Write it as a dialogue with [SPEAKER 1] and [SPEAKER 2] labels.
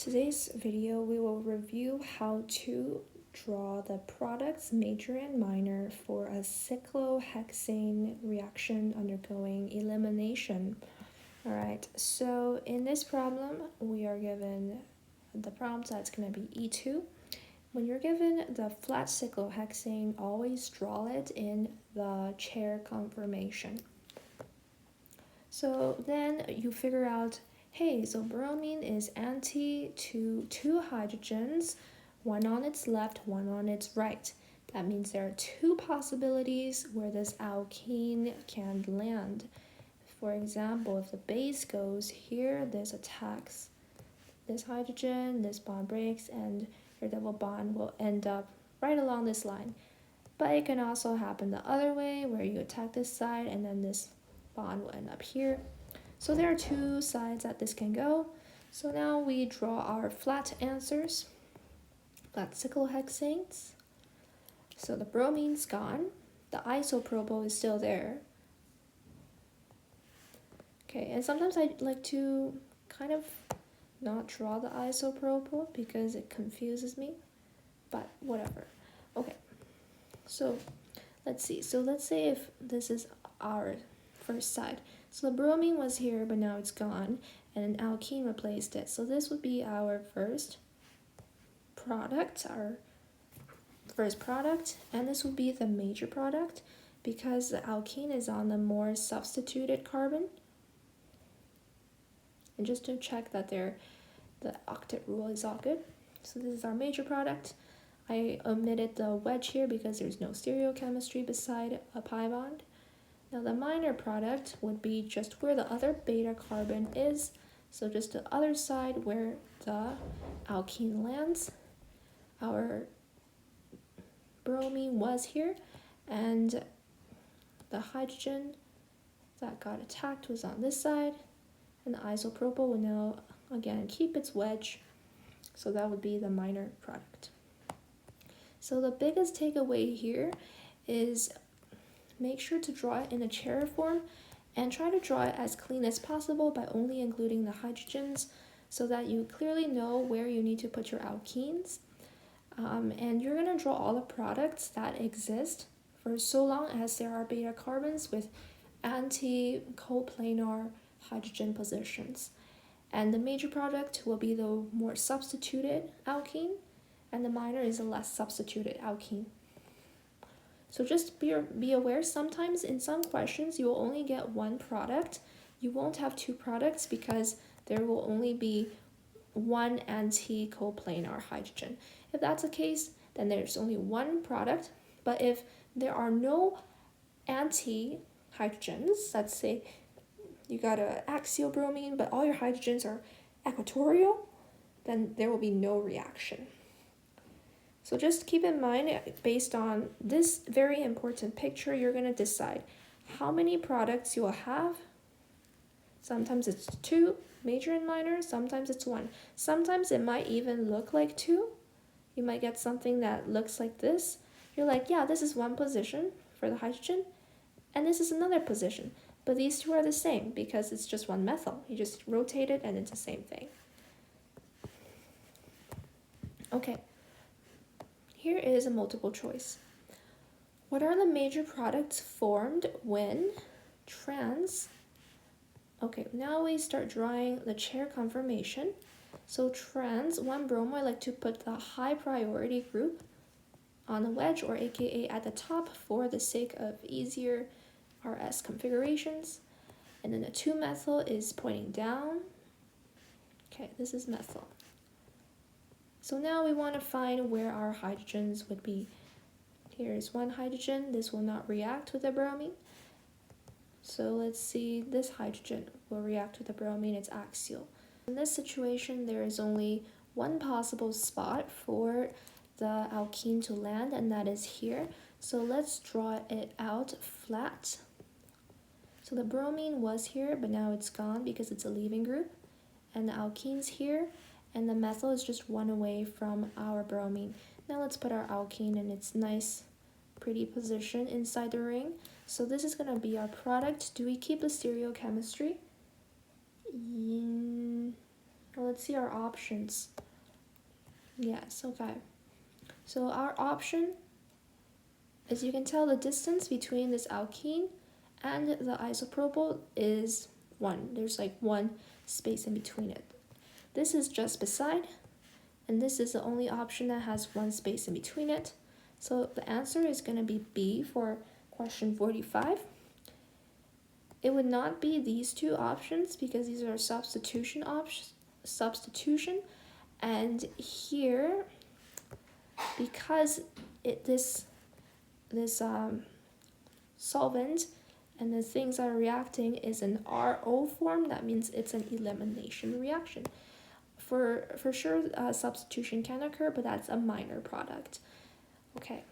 [SPEAKER 1] today's video, we will review how to draw the products major and minor for a cyclohexane reaction undergoing elimination. Alright, so in this problem, we are given the prompt that's going to be E2. When you're given the flat cyclohexane, always draw it in the chair conformation. So then you figure out, hey, so bromine is anti to two hydrogens, one on its left, one on its right. That means there are two possibilities where this alkene can land. For example, if the base goes here, this attacks this hydrogen, this bond breaks, and your double bond will end up right along this line. But it can also happen the other way, where you attack this side and then this bond will end up here. So there are two sides that this can go. So now we draw our flat answers, flat cyclohexanes. So the bromine's gone, the isopropyl is still there. Okay, and sometimes I like to kind of not draw the isopropyl because it confuses me, but whatever. Okay, so let's see. So let's say if this is our first side. So the bromine was here, but now it's gone, and an alkene replaced it. So this would be our first product, and this would be the major product because the alkene is on the more substituted carbon. And just to check that the octet rule is all good. So this is our major product. I omitted the wedge here because there's no stereochemistry beside a pi bond. Now the minor product would be just where the other beta carbon is, so just the other side where the alkene lands. Our bromine was here, and the hydrogen that got attacked was on this side, and the isopropyl will now again keep its wedge, so that would be the minor product. So the biggest takeaway here is make sure to draw it in a chair form and try to draw it as clean as possible by only including the hydrogens so that you clearly know where you need to put your alkenes. And you're going to draw all the products that exist for so long as there are beta carbons with anti-coplanar hydrogen positions. And the major product will be the more substituted alkene, and the minor is a less substituted alkene. So just be aware, sometimes in some questions you will only get one product. You won't have two products because there will only be one anti-coplanar hydrogen. If that's the case, then there's only one product. But if there are no anti-hydrogens, let's say you got an axial bromine, but all your hydrogens are equatorial, then there will be no reaction. So just keep in mind, based on this very important picture, you're going to decide how many products you will have. Sometimes it's two, major and minor, sometimes it's one. Sometimes it might even look like two. You might get something that looks like this. You're like, yeah, this is one position for the hydrogen, and this is another position. But these two are the same because it's just one methyl. You just rotate it and it's the same thing. Okay. Here is a multiple choice. What are the major products formed when trans? Okay, now we start drawing the chair conformation. So trans 1-bromo, I like to put the high priority group on the wedge, or aka at the top for the sake of easier RS configurations. And then the 2-methyl is pointing down. Okay, this is methyl. So now we want to find where our hydrogens would be. Here is one hydrogen. This will not react with the bromine. So let's see, this hydrogen will react with the bromine, it's axial. In this situation, there is only one possible spot for the alkene to land, and that is here. So let's draw it out flat. So the bromine was here, but now it's gone because it's a leaving group. And the alkene's here, and the methyl is just one away from our bromine. Now let's put our alkene in its nice, pretty position inside the ring. So this is going to be our product. Do we keep the stereochemistry? let's see our options. Yes, okay. So our option, as you can tell, the distance between this alkene and the isopropyl is 1. There's like 1 space in between it. This is just beside, and this is the only option that has 1 space in between it. So the answer is going to be B for question 45. It would not be these two options because these are substitution options. And here, because this solvent and the things that are reacting is an RO form, that means it's an elimination reaction. For sure, substitution can occur, but that's a minor product. Okay,